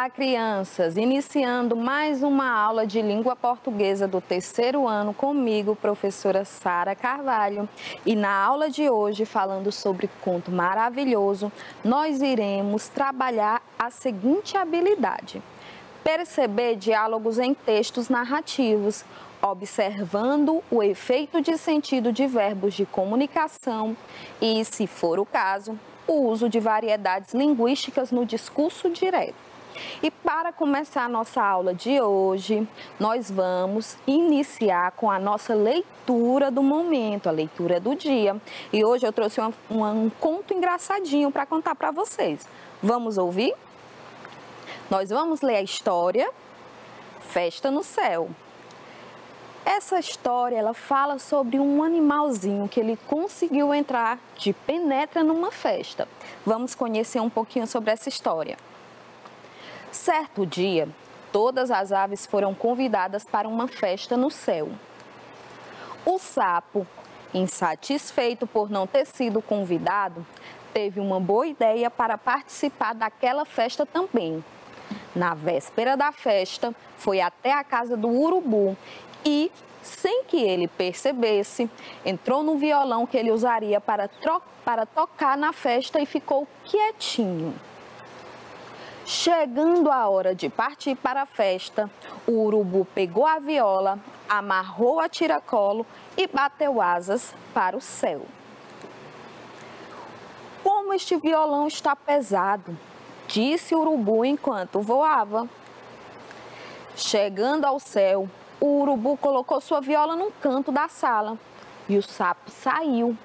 Olá, crianças! Iniciando mais uma aula de língua portuguesa do terceiro ano comigo, professora Sara Carvalho. E na aula de hoje, falando sobre conto maravilhoso, nós iremos trabalhar a seguinte habilidade: perceber diálogos em textos narrativos, observando o efeito de sentido de verbos de comunicação e, se for o caso, o uso de variedades linguísticas no discurso direto. E para começar a nossa aula de hoje, nós vamos iniciar com a nossa leitura do momento, a leitura do dia. E hoje eu trouxe um conto engraçadinho para contar para vocês. Vamos ouvir? Nós vamos ler a história Festa no Céu. Essa história, ela fala sobre um animalzinho que ele conseguiu entrar de penetra numa festa. Vamos conhecer um pouquinho sobre essa história. Certo dia, todas as aves foram convidadas para uma festa no céu. O sapo, insatisfeito por não ter sido convidado, teve uma boa ideia para participar daquela festa também. Na véspera da festa, foi até a casa do urubu e, sem que ele percebesse, entrou no violão que ele usaria para tocar na festa e ficou quietinho. Chegando a hora de partir para a festa, o urubu pegou a viola, amarrou a tiracolo e bateu asas para o céu. "Como este violão está pesado", disse o urubu enquanto voava. Chegando ao céu, o urubu colocou sua viola num canto da sala e o sapo saiu.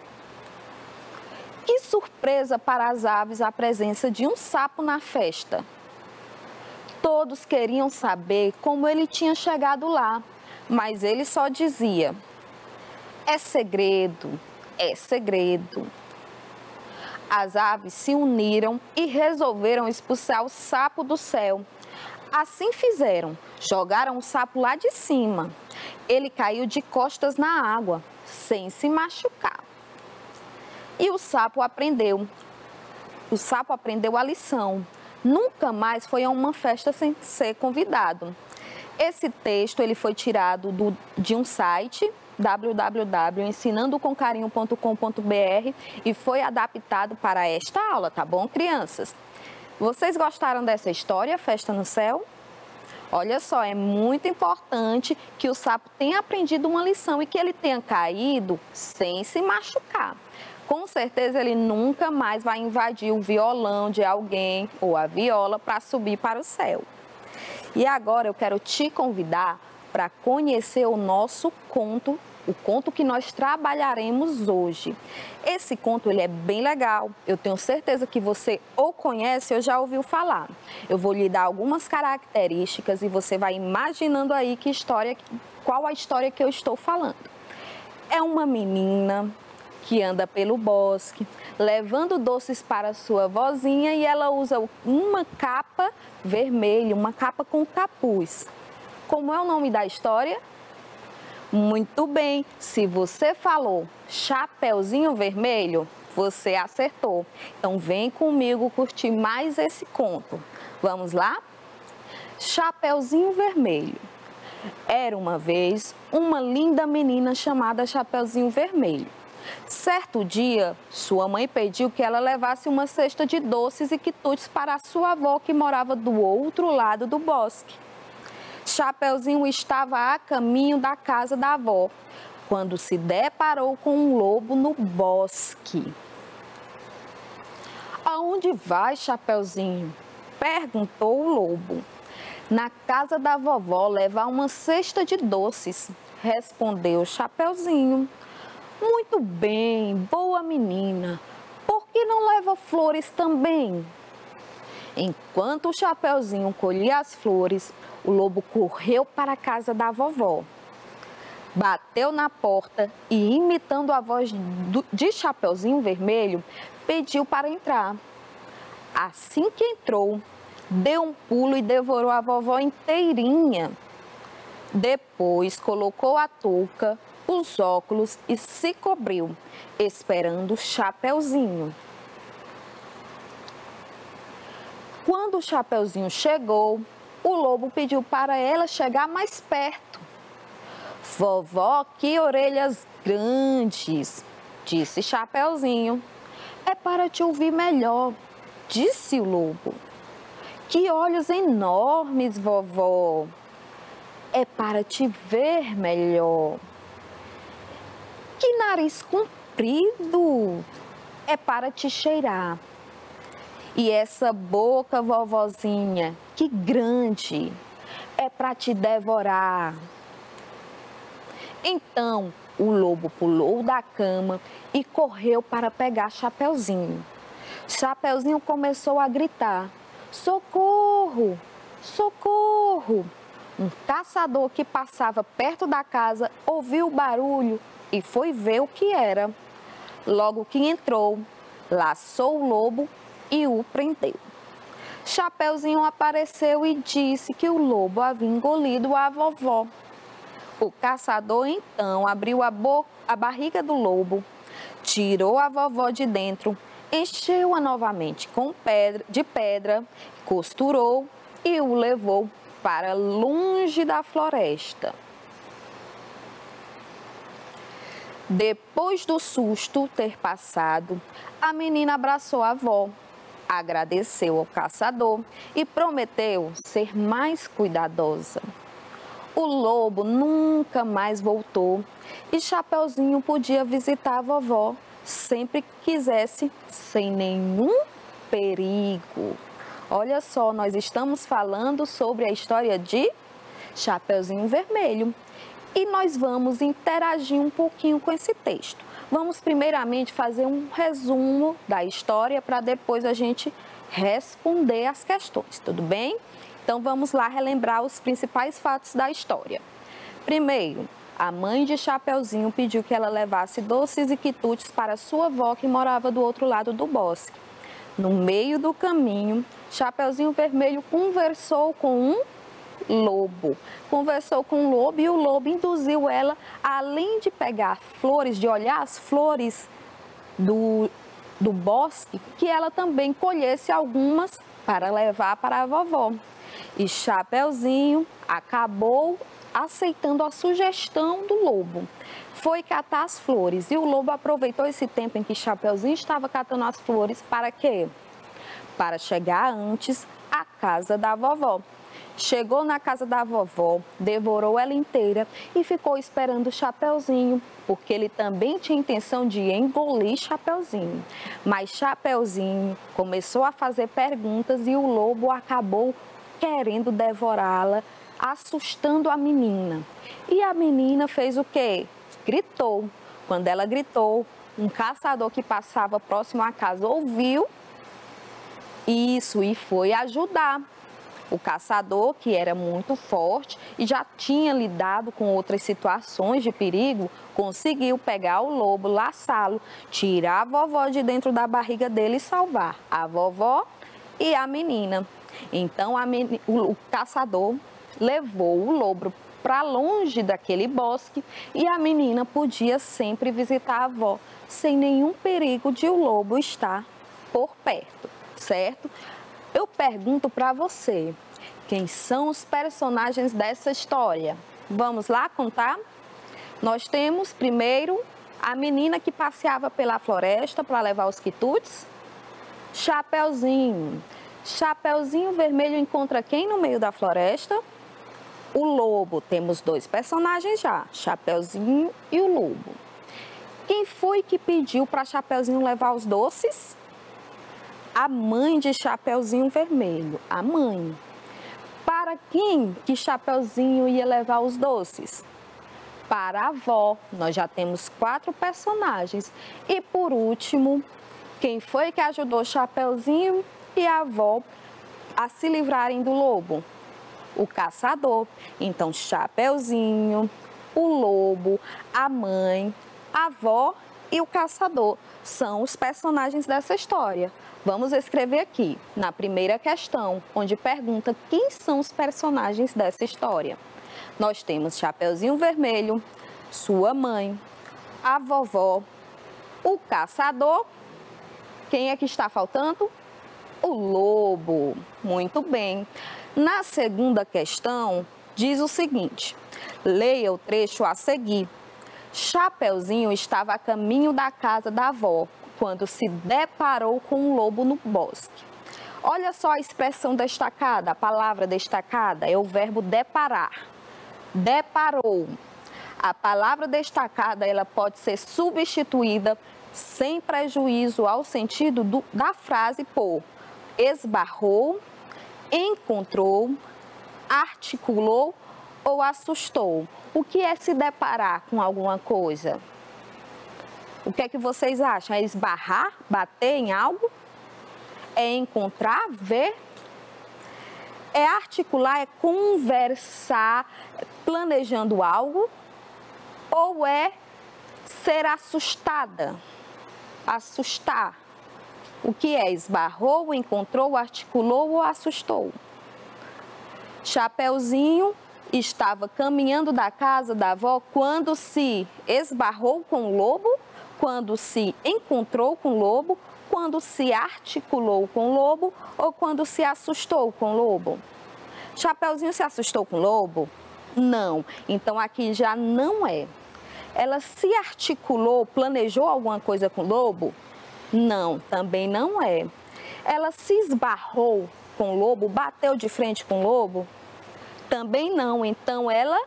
Que surpresa para as aves a presença de um sapo na festa! Todos queriam saber como ele tinha chegado lá, mas ele só dizia: "É segredo, é segredo". As aves se uniram e resolveram expulsar o sapo do céu. Assim fizeram, jogaram o sapo lá de cima. Ele caiu de costas na água, sem se machucar. E o sapo aprendeu a lição. Nunca mais foi a uma festa sem ser convidado. Esse texto ele foi tirado de um site www.ensinandocomcarinho.com.br e foi adaptado para esta aula, tá bom, crianças? Vocês gostaram dessa história, Festa no Céu? Olha só, é muito importante que o sapo tenha aprendido uma lição e que ele tenha caído sem se machucar. Com certeza ele nunca mais vai invadir o violão de alguém ou a viola para subir para o céu. E agora eu quero te convidar para conhecer o nosso conto, o conto que nós trabalharemos hoje. Esse conto ele é bem legal, eu tenho certeza que você ou conhece ou já ouviu falar. Eu vou lhe dar algumas características e você vai imaginando aí qual a história que eu estou falando. É uma menina que anda pelo bosque, levando doces para sua vozinha e ela usa uma capa vermelha, uma capa com capuz. Como é o nome da história? Muito bem, se você falou Chapeuzinho Vermelho, você acertou. Então vem comigo curtir mais esse conto. Vamos lá? Chapeuzinho Vermelho. Era uma vez uma linda menina chamada Chapeuzinho Vermelho. Certo dia, sua mãe pediu que ela levasse uma cesta de doces e quitutes para a sua avó que morava do outro lado do bosque. Chapeuzinho estava a caminho da casa da avó, quando se deparou com um lobo no bosque. "Aonde vai, Chapeuzinho?" perguntou o lobo. "Na casa da vovó levar uma cesta de doces", respondeu Chapeuzinho. "Muito bem, boa menina. Por que não leva flores também?" Enquanto o Chapeuzinho colhia as flores, o lobo correu para a casa da vovó. Bateu na porta e, imitando a voz de Chapeuzinho Vermelho, pediu para entrar. Assim que entrou, deu um pulo e devorou a vovó inteirinha. Depois colocou a touca, os óculos e se cobriu, esperando o Chapeuzinho. Quando o Chapeuzinho chegou, o lobo pediu para ela chegar mais perto. Vovó, que orelhas grandes, disse Chapeuzinho. É para te ouvir melhor, disse o lobo. Que olhos enormes, vovó. É para te ver melhor. Que nariz comprido. É para te cheirar. E essa boca, vovozinha, que grande. É para te devorar. Então, o lobo pulou da cama e correu para pegar Chapeuzinho. Chapeuzinho começou a gritar: socorro, socorro! Um caçador que passava perto da casa ouviu o barulho e foi ver o que era. Logo que entrou, laçou o lobo e o prendeu. Chapeuzinho apareceu e disse que o lobo havia engolido a vovó. O caçador então abriu a barriga do lobo, tirou a vovó de dentro, encheu-a novamente de pedra, costurou e o levou para longe da floresta. Depois do susto ter passado, a menina abraçou a avó, agradeceu ao caçador e prometeu ser mais cuidadosa. O lobo nunca mais voltou e Chapeuzinho podia visitar a vovó sempre que quisesse, sem nenhum perigo. Olha só, nós estamos falando sobre a história de Chapeuzinho Vermelho e nós vamos interagir um pouquinho com esse texto. Vamos primeiramente fazer um resumo da história para depois a gente responder as questões, tudo bem? Então vamos lá relembrar os principais fatos da história. Primeiro, a mãe de Chapeuzinho pediu que ela levasse doces e quitutes para sua avó que morava do outro lado do bosque. No meio do caminho, Chapeuzinho Vermelho conversou com um lobo. Conversou com o lobo e o lobo induziu ela, além de pegar flores, de olhar as flores do bosque, que ela também colhesse algumas para levar para a vovó. E Chapeuzinho acabou aceitando a sugestão do lobo. Foi catar as flores e o lobo aproveitou esse tempo em que Chapeuzinho estava catando as flores para quê? Para chegar antes à casa da vovó. Chegou na casa da vovó, devorou ela inteira e ficou esperando Chapeuzinho, porque ele também tinha intenção de engolir Chapeuzinho. Mas Chapeuzinho começou a fazer perguntas e o lobo acabou querendo devorá-la, assustando a menina. E a menina fez o quê? Gritou. Quando ela gritou, um caçador que passava próximo à casa ouviu isso e foi ajudar. O caçador, que era muito forte e já tinha lidado com outras situações de perigo, conseguiu pegar o lobo, laçá-lo, tirar a vovó de dentro da barriga dele e salvar a vovó e a menina. Então o caçador levou o lobo para longe daquele bosque e a menina podia sempre visitar a avó, sem nenhum perigo de o lobo estar por perto, certo? Eu pergunto para você, quem são os personagens dessa história? Vamos lá contar? Nós temos primeiro a menina que passeava pela floresta para levar os quitutes, Chapeuzinho. Chapeuzinho Vermelho encontra quem no meio da floresta? O lobo. Temos dois personagens já, Chapeuzinho e o lobo. Quem foi que pediu para Chapeuzinho levar os doces? A mãe de Chapeuzinho Vermelho, a mãe. Para quem que Chapeuzinho ia levar os doces? Para a avó. Nós já temos 4 personagens. E por último, quem foi que ajudou Chapeuzinho e a avó a se livrarem do lobo? O caçador. Então, Chapeuzinho, o lobo, a mãe, a avó e o caçador são os personagens dessa história. Vamos escrever aqui, na primeira questão, onde pergunta quem são os personagens dessa história. Nós temos Chapeuzinho Vermelho, sua mãe, a vovó, o caçador. Quem é que está faltando? O lobo. Muito bem. Na segunda questão, diz o seguinte: leia o trecho a seguir. Chapeuzinho estava a caminho da casa da avó, quando se deparou com um lobo no bosque. Olha só a expressão destacada, a palavra destacada é o verbo deparar. Deparou. A palavra destacada, ela pode ser substituída sem prejuízo ao sentido da frase por esbarrou, encontrou, articulou ou assustou. O que é se deparar com alguma coisa? O que é que vocês acham? É esbarrar, bater em algo? É encontrar, ver? É articular, é conversar, planejando algo? Ou é ser assustada? Assustar. O que é? Esbarrou, encontrou, articulou ou assustou? Chapeuzinho estava caminhando da casa da avó quando se esbarrou com o lobo, quando se encontrou com o lobo, quando se articulou com o lobo ou quando se assustou com o lobo. Chapeuzinho se assustou com o lobo? Não. Então aqui já não é. Ela se articulou, planejou alguma coisa com o lobo? Não, também não é. Ela se esbarrou com o lobo, bateu de frente com o lobo? Também não. Então ela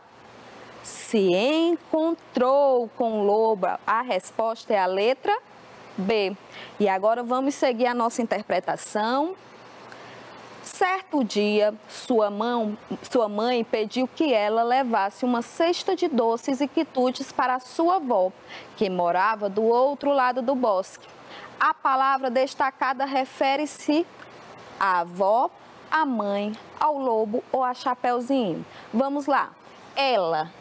se encontrou com o lobo. A resposta é a letra B. E agora vamos seguir a nossa interpretação. Certo dia, sua mãe pediu que ela levasse uma cesta de doces e quitutes para a sua avó, que morava do outro lado do bosque. A palavra destacada refere-se à avó, à mãe, ao lobo ou a Chapeuzinho. Vamos lá. Ela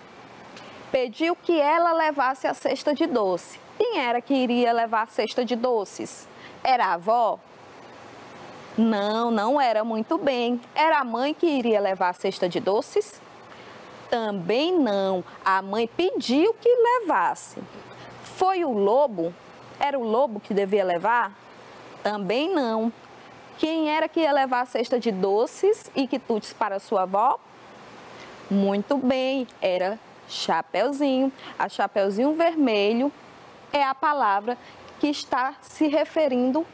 pediu que ela levasse a cesta de doce. Quem era que iria levar a cesta de doces? Era a avó? Não, não era. Muito bem. Era a mãe que iria levar a cesta de doces? Também não. A mãe pediu que levasse. Foi o lobo? Era o lobo que devia levar? Também não. Quem era que ia levar a cesta de doces e quitutes para sua avó? Muito bem, era Chapeuzinho. A Chapeuzinho vermelho é a palavra que está se referindo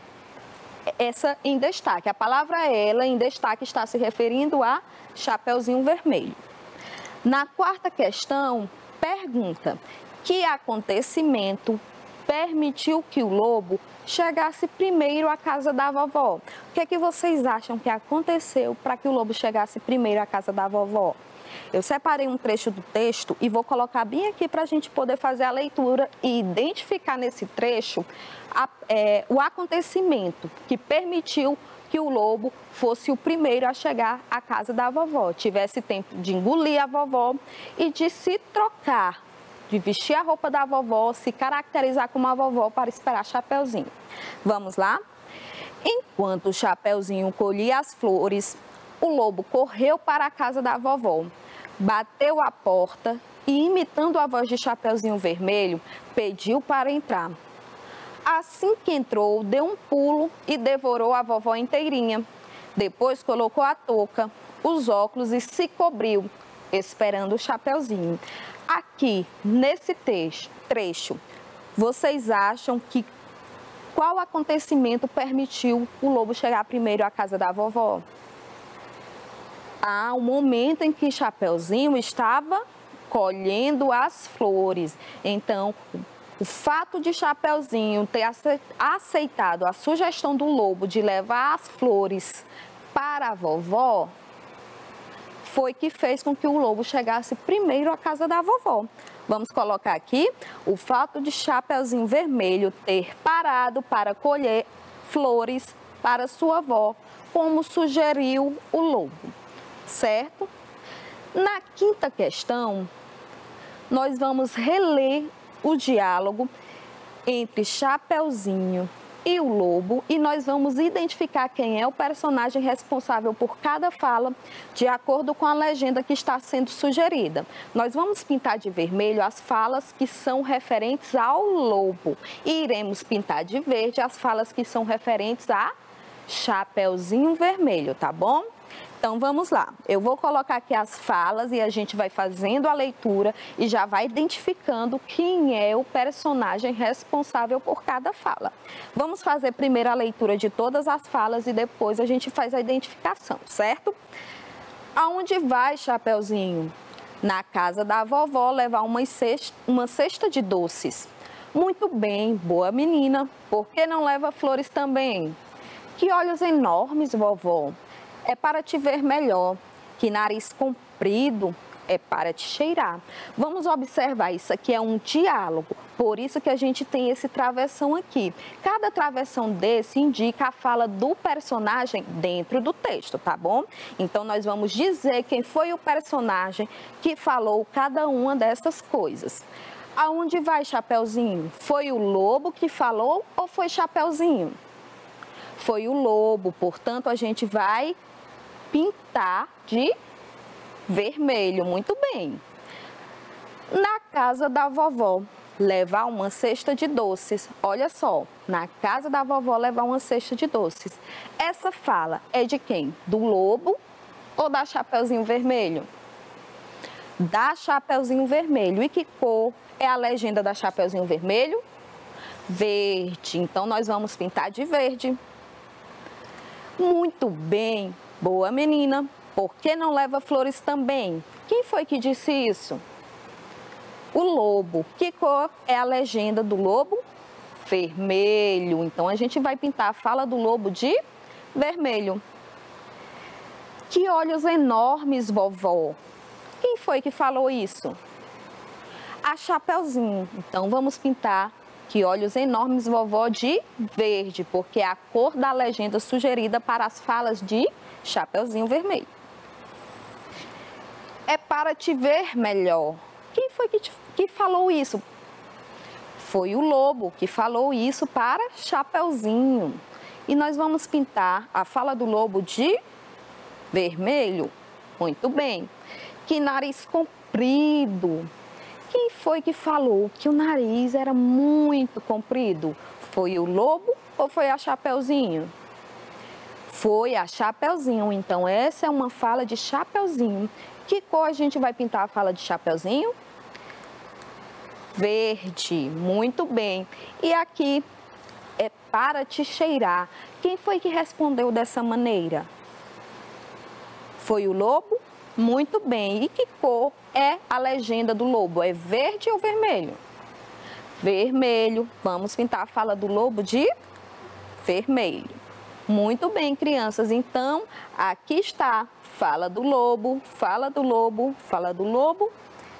essa em destaque. A palavra ela em destaque está se referindo a Chapeuzinho vermelho. Na quarta questão, pergunta: que acontecimento permitiu que o lobo chegasse primeiro à casa da vovó? O que é que vocês acham que aconteceu para que o lobo chegasse primeiro à casa da vovó? Eu separei um trecho do texto e vou colocar bem aqui para a gente poder fazer a leitura e identificar nesse trecho o acontecimento que permitiu que o lobo fosse o primeiro a chegar à casa da vovó, tivesse tempo de engolir a vovó e de se trocar, de vestir a roupa da vovó, se caracterizar como a vovó para esperar Chapeuzinho. Vamos lá? Enquanto o Chapeuzinho colhia as flores, o lobo correu para a casa da vovó, bateu a porta e, imitando a voz de Chapeuzinho vermelho, pediu para entrar. Assim que entrou, deu um pulo e devorou a vovó inteirinha. Depois colocou a touca, os óculos e se cobriu, esperando o Chapeuzinho. Aqui, nesse trecho, vocês acham que qual acontecimento permitiu o lobo chegar primeiro à casa da vovó? O momento em que Chapeuzinho estava colhendo as flores. Então, o fato de Chapeuzinho ter aceitado a sugestão do lobo de levar as flores para a vovó foi que fez com que o lobo chegasse primeiro à casa da vovó. Vamos colocar aqui o fato de Chapeuzinho vermelho ter parado para colher flores para sua avó, como sugeriu o lobo, certo? Na quinta questão, nós vamos reler o diálogo entre Chapeuzinho e o lobo e nós vamos identificar quem é o personagem responsável por cada fala de acordo com a legenda que está sendo sugerida. Nós vamos pintar de vermelho as falas que são referentes ao lobo e iremos pintar de verde as falas que são referentes a Chapeuzinho Vermelho, tá bom? Então vamos lá, eu vou colocar aqui as falas e a gente vai fazendo a leitura e já vai identificando quem é o personagem responsável por cada fala. Vamos fazer primeiro a leitura de todas as falas e depois a gente faz a identificação, certo? Aonde vai, Chapeuzinho? Na casa da vovó levar uma cesta de doces. Muito bem, boa menina, por que não leva flores também? Que olhos enormes, vovó! É para te ver melhor. Que nariz comprido, é para te cheirar. Vamos observar, isso aqui é um diálogo, por isso que a gente tem esse travessão aqui. Cada travessão desse indica a fala do personagem dentro do texto, tá bom? Então, nós vamos dizer quem foi o personagem que falou cada uma dessas coisas. Aonde vai, Chapeuzinho? Foi o lobo que falou ou foi Chapeuzinho? Foi o lobo, portanto, a gente vai pintar de vermelho, muito bem. Na casa da vovó, levar uma cesta de doces. Olha só, na casa da vovó levar uma cesta de doces. Essa fala é de quem? Do lobo ou da Chapeuzinho Vermelho? Da Chapeuzinho Vermelho. E que cor é a legenda da Chapeuzinho Vermelho? Verde. Então, nós vamos pintar de verde. Muito bem, boa menina. Por que não leva flores também? Quem foi que disse isso? O lobo. Que cor é a legenda do lobo? Vermelho. Então, a gente vai pintar a fala do lobo de vermelho. Que olhos enormes, vovó. Quem foi que falou isso? A Chapeuzinho. Então, vamos pintar que olhos enormes, vovó, de verde, porque é a cor da legenda sugerida para as falas de Chapeuzinho Vermelho. É para te ver melhor. Quem foi que falou isso? Foi o lobo que falou isso para Chapeuzinho. E nós vamos pintar a fala do lobo de vermelho. Muito bem. Que nariz comprido. Quem foi que falou que o nariz era muito comprido? Foi o lobo ou foi a Chapeuzinho? Foi a Chapeuzinho. Então, essa é uma fala de Chapeuzinho. Que cor a gente vai pintar a fala de Chapeuzinho? Verde. Muito bem. E aqui é para te cheirar. Quem foi que respondeu dessa maneira? Foi o lobo? Muito bem. E que cor é a legenda do lobo? É verde ou vermelho? Vermelho. Vamos pintar a fala do lobo de vermelho. Muito bem, crianças. Então, aqui está. Fala do lobo, fala do lobo, fala do lobo,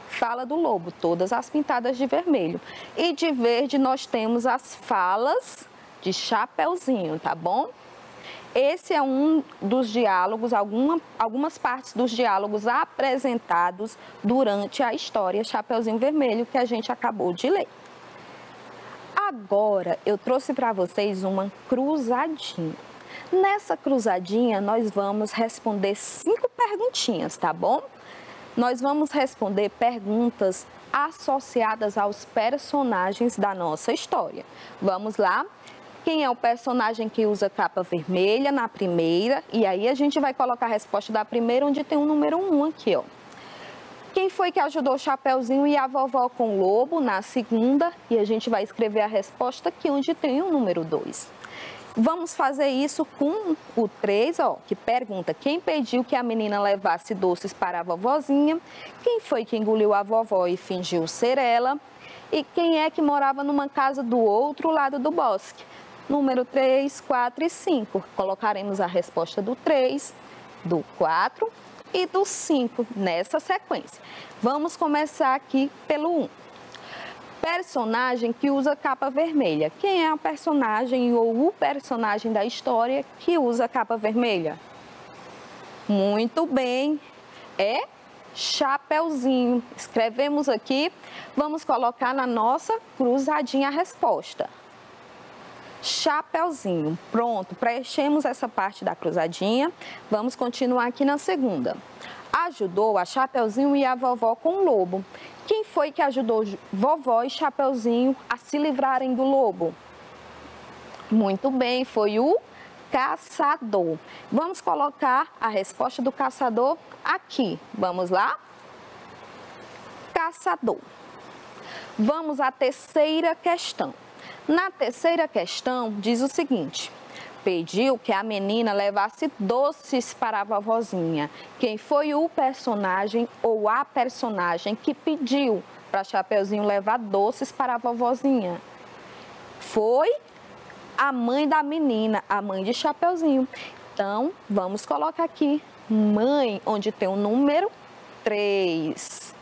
fala do lobo. Todas as pintadas de vermelho. E de verde nós temos as falas de Chapeuzinho, tá bom? Esse é um dos diálogos, algumas partes dos diálogos apresentados durante a história Chapeuzinho Vermelho que a gente acabou de ler. Agora eu trouxe para vocês uma cruzadinha. Nessa cruzadinha nós vamos responder 5 perguntinhas, tá bom? Nós vamos responder perguntas associadas aos personagens da nossa história. Vamos lá? Quem é o personagem que usa capa vermelha na primeira? E aí a gente vai colocar a resposta da primeira, onde tem o número 1 aqui, ó. Quem foi que ajudou o Chapeuzinho e a vovó com o lobo na segunda? E a gente vai escrever a resposta aqui, onde tem o número 2. Vamos fazer isso com o 3, ó, que pergunta quem pediu que a menina levasse doces para a vovozinha, quem foi que engoliu a vovó e fingiu ser ela, e quem é que morava numa casa do outro lado do bosque. Número 3, 4 e 5. Colocaremos a resposta do 3, do 4 e do 5 nessa sequência. Vamos começar aqui pelo 1. Personagem que usa capa vermelha. Quem é a personagem ou o personagem da história que usa capa vermelha? Muito bem, é Chapeuzinho. Escrevemos aqui, vamos colocar na nossa cruzadinha a resposta. Chapeuzinho. Pronto, preenchemos essa parte da cruzadinha. Vamos continuar aqui na segunda. Ajudou a Chapeuzinho e a vovó com o lobo. Quem foi que ajudou vovó e Chapeuzinho a se livrarem do lobo? Muito bem, foi o caçador. Vamos colocar a resposta do caçador aqui. Vamos lá? Caçador. Vamos à terceira questão. Na terceira questão, diz o seguinte: pediu que a menina levasse doces para a vovozinha. Quem foi o personagem ou a personagem que pediu para Chapeuzinho levar doces para a vovozinha? Foi a mãe da menina, a mãe de Chapeuzinho. Então, vamos colocar aqui mãe, onde tem o número 3.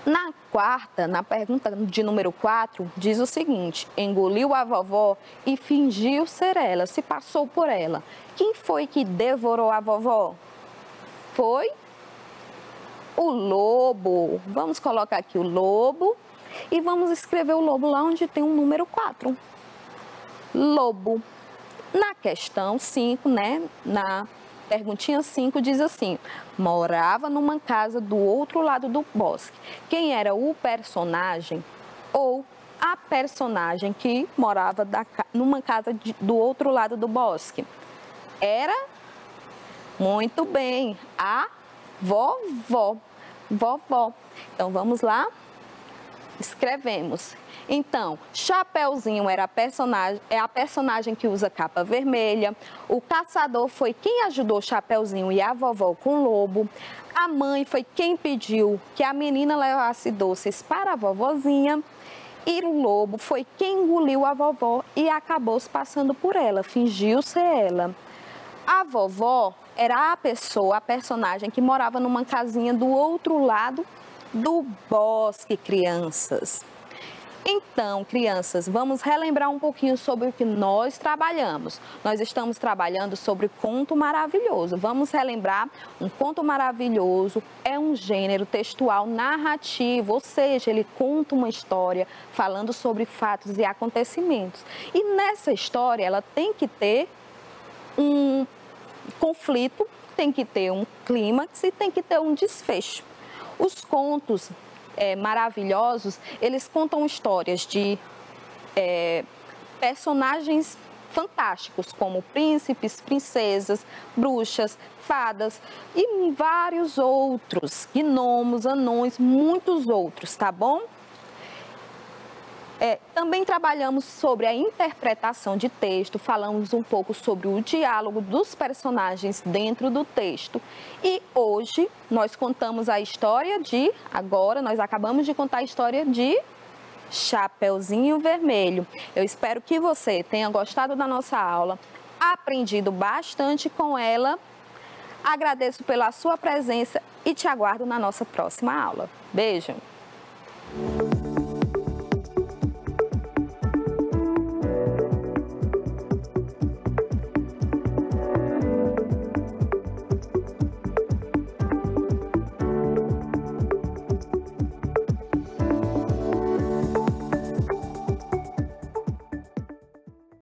Na quarta, na pergunta de número 4, diz o seguinte: engoliu a vovó e fingiu ser ela, se passou por ela. Quem foi que devorou a vovó? Foi o lobo. Vamos colocar aqui o lobo e vamos escrever o lobo lá onde tem o número 4. Lobo. Na questão 5, né, na perguntinha 5 diz assim: morava numa casa do outro lado do bosque. Quem era o personagem ou a personagem que morava numa casa do outro lado do bosque? Era, muito bem, a vovó. Vovó. Então, vamos lá? Escrevemos. Então, Chapeuzinho era a personagem que usa capa vermelha. O caçador foi quem ajudou Chapeuzinho e a vovó com o lobo. A mãe foi quem pediu que a menina levasse doces para a vovozinha. E o lobo foi quem engoliu a vovó e acabou se passando por ela, fingiu ser ela. A vovó era a personagem que morava numa casinha do outro lado do bosque, crianças. Então, crianças, vamos relembrar um pouquinho sobre o que nós trabalhamos. Nós estamos trabalhando sobre conto maravilhoso. Vamos relembrar, um conto maravilhoso é um gênero textual narrativo, ou seja, ele conta uma história falando sobre fatos e acontecimentos. E nessa história, ela tem que ter um conflito, tem que ter um clímax e tem que ter um desfecho. Os contos maravilhosos, eles contam histórias de personagens fantásticos, como príncipes, princesas, bruxas, fadas e vários outros, gnomos, anões, muitos outros, tá bom? Também trabalhamos sobre a interpretação de texto, falamos um pouco sobre o diálogo dos personagens dentro do texto. E hoje nós contamos a história nós acabamos de contar a história de Chapeuzinho Vermelho. Eu espero que você tenha gostado da nossa aula, aprendido bastante com ela. Agradeço pela sua presença e te aguardo na nossa próxima aula. Beijo!